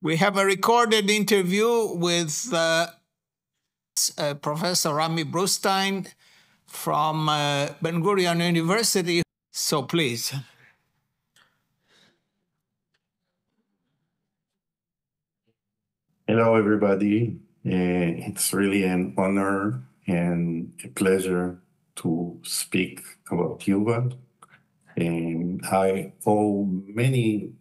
We have a recorded interview with Professor Ramy Brustein from Ben-Gurion University. So please. Hello, everybody. It's really an honor and a pleasure to speak about Yuval. I owe many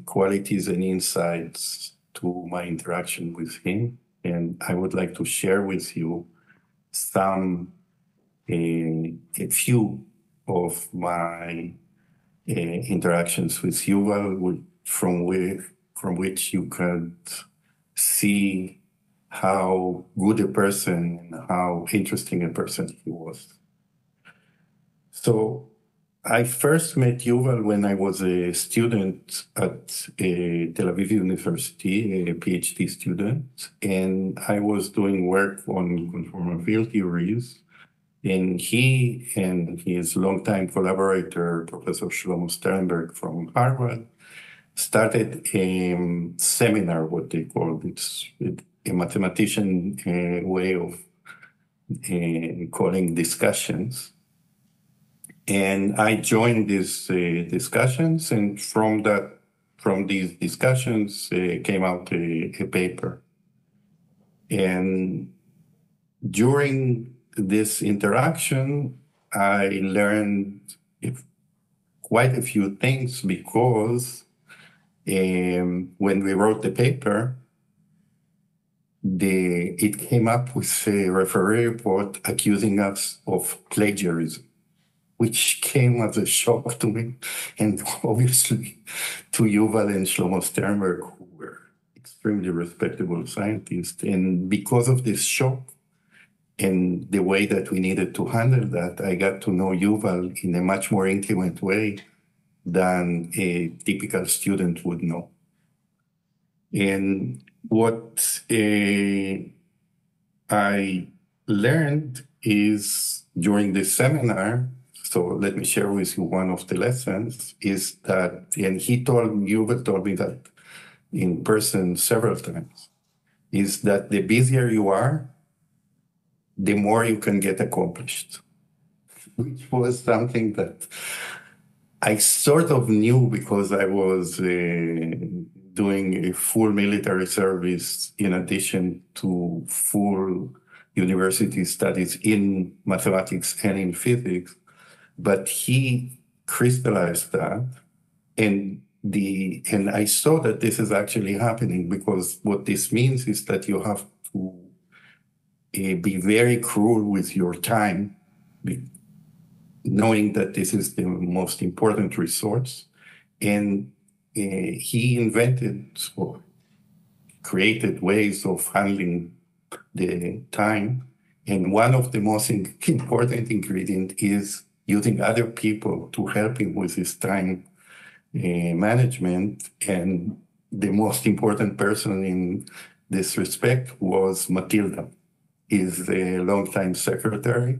qualities and insights to my interaction with him, and I would like to share with you a few of my interactions with Yuval, from which you could see how good a person and how interesting a person he was. So I first met Yuval when I was a student at Tel Aviv University, a PhD student, and I was doing work on conformal field theories. And he and his longtime collaborator, Professor Shlomo Sternberg from Harvard, started a seminar, what they called it's a mathematician way of calling discussions. And I joined these discussions, and from these discussions came out a paper. And during this interaction, I learned quite a few things because when we wrote the paper, it came up with a referee report accusing us of plagiarism, which came as a shock to me, and obviously to Yuval and Shlomo Sternberg, who were extremely respectable scientists. And because of this shock and the way that we needed to handle that, I got to know Yuval in a much more intimate way than a typical student would know. And what I learned is during this seminar, so let me share with you one of the lessons, is that, and Yuval told me that in person several times, is that the busier you are, the more you can get accomplished, which was something that I sort of knew because I was doing a full military service in addition to full university studies in mathematics and in physics. But he crystallized that, and I saw that this is actually happening, because what this means is that you have to be very cruel with your time, knowing that this is the most important resource. And he invented or created ways of handling the time. And one of the most important ingredients is using other people to help him with his time management. And the most important person in this respect was Matilda, his longtime secretary.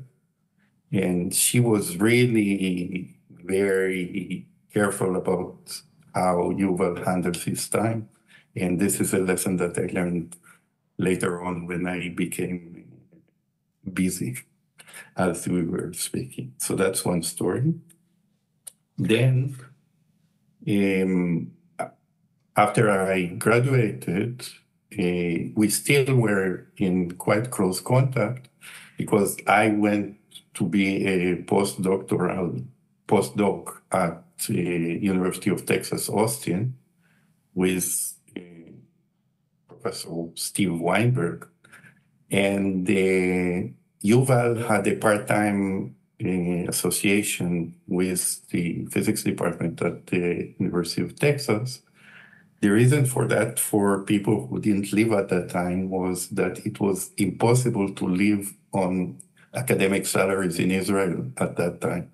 And she was really very careful about how Yuval handles his time. And this is a lesson that I learned later on when I became busy as we were speaking. So that's one story. Then, after I graduated, we still were in quite close contact, because I went to be a postdoc at the University of Texas, Austin, with Professor Steve Weinberg. And Yuval had a part-time association with the physics department at the University of Texas. The reason for that, for people who didn't live at that time, was that it was impossible to live on academic salaries in Israel at that time.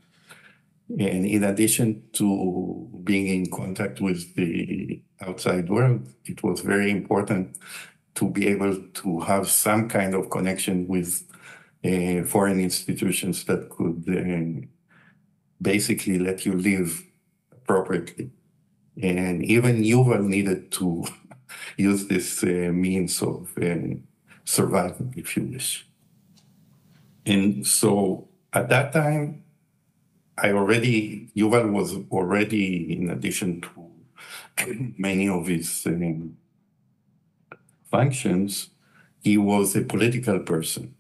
And in addition to being in contact with the outside world, it was very important to be able to have some kind of connection with foreign institutions that could basically let you live appropriately. And even Yuval needed to use this means of survival, if you wish. And so at that time, Yuval was already, in addition to many of his functions, he was a political person.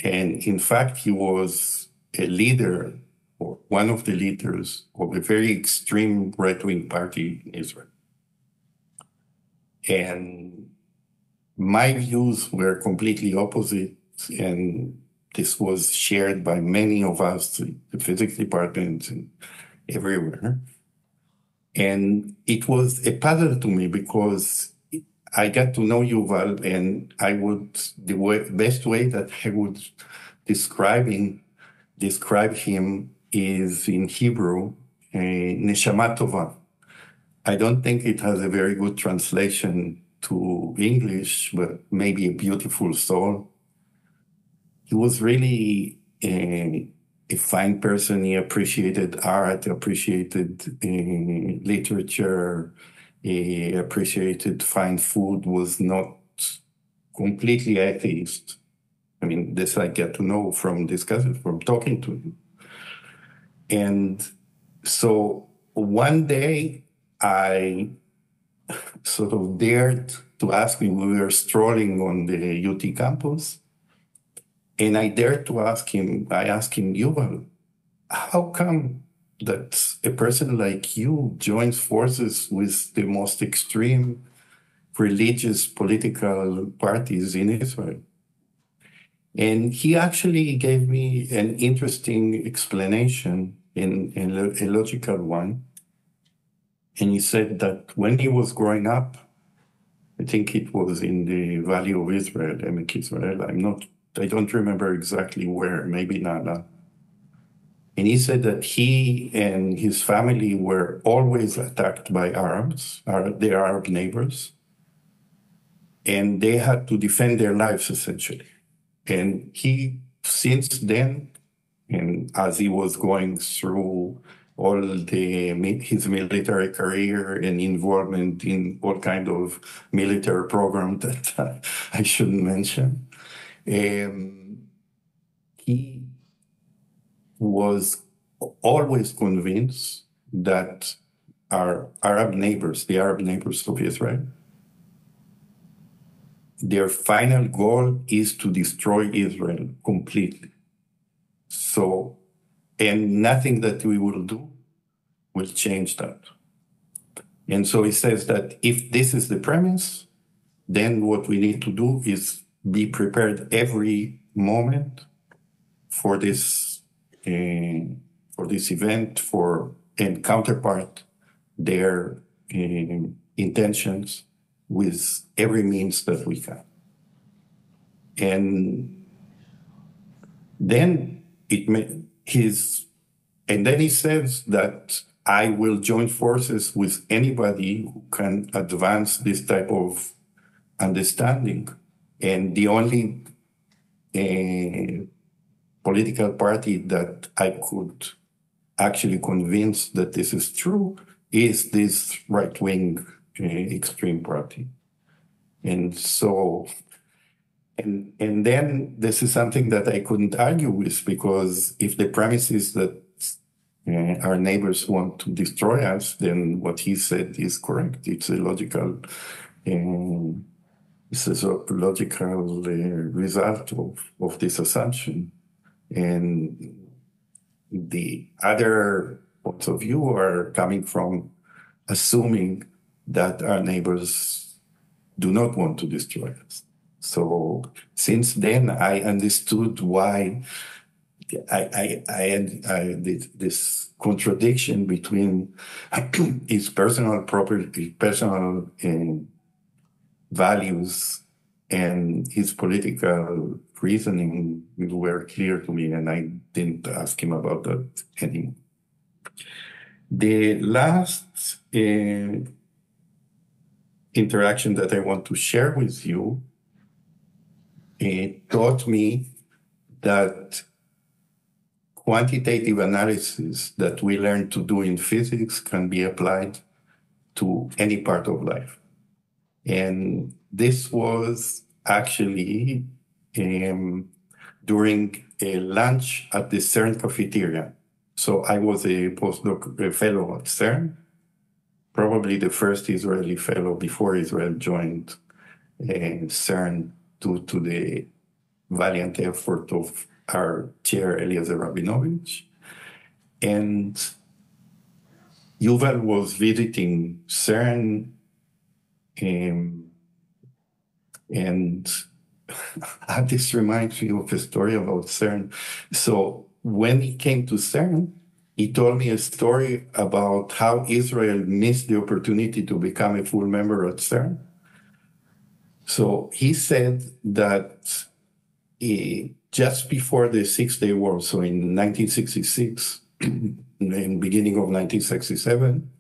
And in fact, he was a leader, or one of the leaders of a very extreme right-wing party in Israel. And my views were completely opposite, and this was shared by many of us, the physics department and everywhere. And it was a puzzle to me because I got to know Yuval, and best way that I would describe him is in Hebrew, neshama tova. I don't think it has a very good translation to English, but maybe a beautiful soul. He was really a fine person. He appreciated art, appreciated literature, he appreciated fine food, was not completely atheist. I mean, this I get to know from discussing, from talking to him. And so one day I sort of dared to ask him, we were strolling on the UT campus, and I dared to asked him, Yuval, how come that a person like you joins forces with the most extreme religious political parties in Israel? And he actually gave me an interesting explanation, a logical one. And he said that when he was growing up, I think it was in the Valley of Israel, Emek Israel, I don't remember exactly where, maybe Nala. And he said that he and his family were always attacked by Arabs, their Arab neighbors, and they had to defend their lives, essentially. And he, since then, and as he was going through his military career and involvement in all kind of military program that I shouldn't mention, he was always convinced that our Arab neighbors, the Arab neighbors of Israel, their final goal is to destroy Israel completely. So, and nothing that we will do will change that. And so he says that if this is the premise, then what we need to do is be prepared every moment for this event, and counterpart their intentions with every means that we can. And then and then he says that I will join forces with anybody who can advance this type of understanding. And the only political party that I could actually convince that this is true is this right-wing extreme party. And so, and then this is something that I couldn't argue with, because if the premise is that our neighbors want to destroy us, then what he said is correct. It's a logical result of this assumption. And the other points of view are coming from assuming that our neighbors do not want to destroy us. So since then, I understood why I had this contradiction between his personal property, personal values, and his political reasoning were clear to me, and I didn't ask him about that anymore. The last interaction that I want to share with you taught me that quantitative analysis that we learn to do in physics can be applied to any part of life. And this was actually during a lunch at the CERN cafeteria. So I was a postdoc fellow at CERN, probably the first Israeli fellow before Israel joined CERN due to the valiant effort of our chair, Eliezer Rabinovich. And Yuval was visiting CERN, and this reminds me of a story about CERN. So when he came to CERN, he told me a story about how Israel missed the opportunity to become a full member at CERN. So he said that just before the Six-Day War, so in 1966, in the beginning of 1967,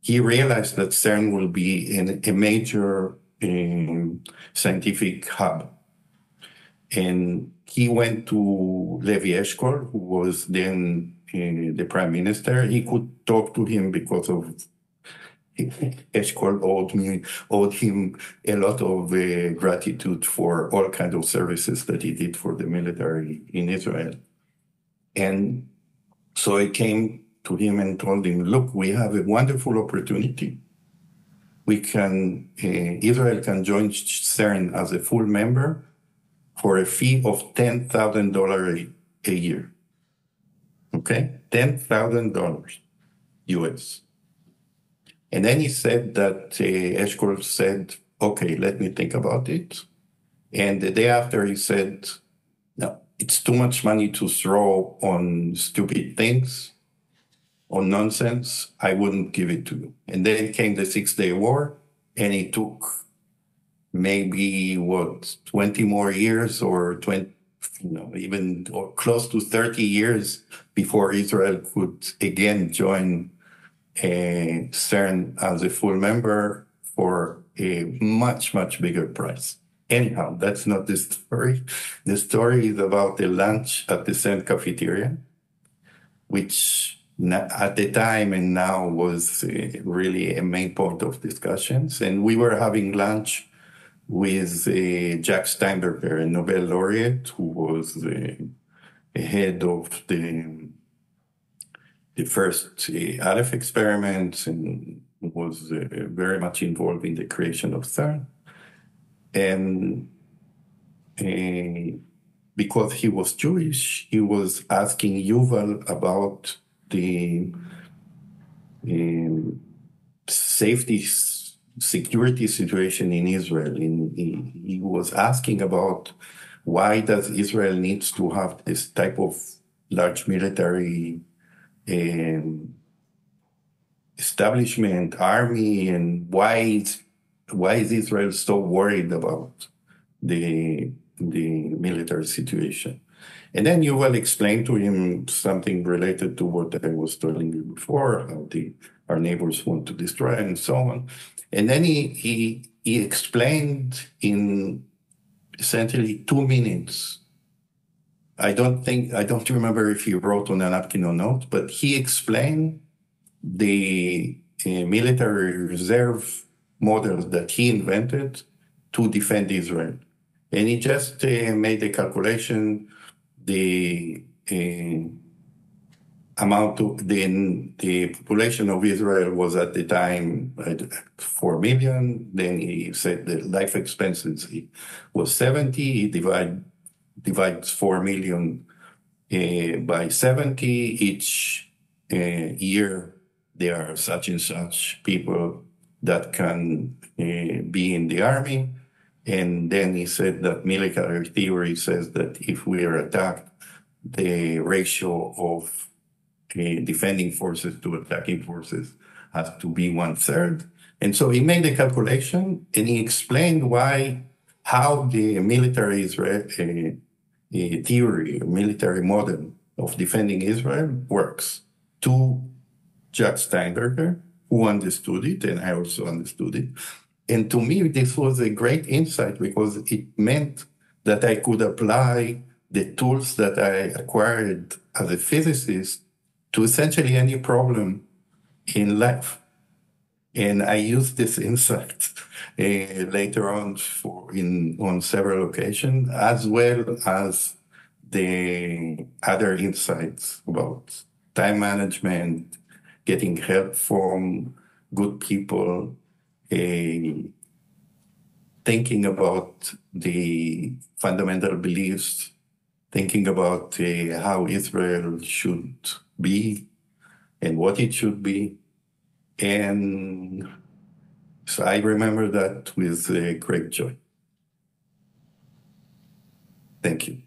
he realized that CERN will be a major scientific hub. And he went to Levi Eshkol, who was then the prime minister. He could talk to him because of Eshkol owed him a lot of gratitude for all kinds of services that he did for the military in Israel. And so I came to him and told him, look, we have a wonderful opportunity. Israel can join CERN as a full member for a fee of $10,000 a year. Okay? $10,000 US. And then he said that Eshkol said, okay, let me think about it. And the day after he said, no, it's too much money to throw on stupid things, on nonsense. I wouldn't give it to you. And then came the Six-Day War, and it took maybe 20 more years or 20, even or close to 30 years before Israel could again join CERN as a full member for a much, much bigger price. Anyhow, that's not the story. The story is about the lunch at the CERN cafeteria, which at the time and now was really a main point of discussions. And we were having lunch with Jack Steinberger, a Nobel laureate, who was the head of the first Aleph experiments and was very much involved in the creation of CERN. And because he was Jewish, he was asking Yuval about the security situation in Israel. He was asking about why does Israel needs to have this type of large military establishment, army, and why is Israel so worried about the military situation? And then Yuval explained to him something related to what I was telling you before, how our neighbors want to destroy and so on. And then he explained in essentially 2 minutes. I don't remember if he wrote on a napkin or not, but he explained the military reserve model that he invented to defend Israel. And he just made a calculation, the amount of the population of Israel was at the time 4 million. Then he said the life expectancy was 70. He divides 4 million by 70. Each year there are such and such people that can be in the army. And then he said that military theory says that if we are attacked, the ratio of defending forces to attacking forces has to be 1/3. And so he made a calculation and he explained how the military theory, military model of defending Israel works to Jack Steinberger, who understood it, and I also understood it. And to me, this was a great insight because it meant that I could apply the tools that I acquired as a physicist to essentially any problem in life. And I used this insight later on on several occasions, as well as the other insights about time management, getting help from good people, thinking about the fundamental beliefs, thinking about how Israel should be and what it should be. And so I remember that with great joy. Thank you.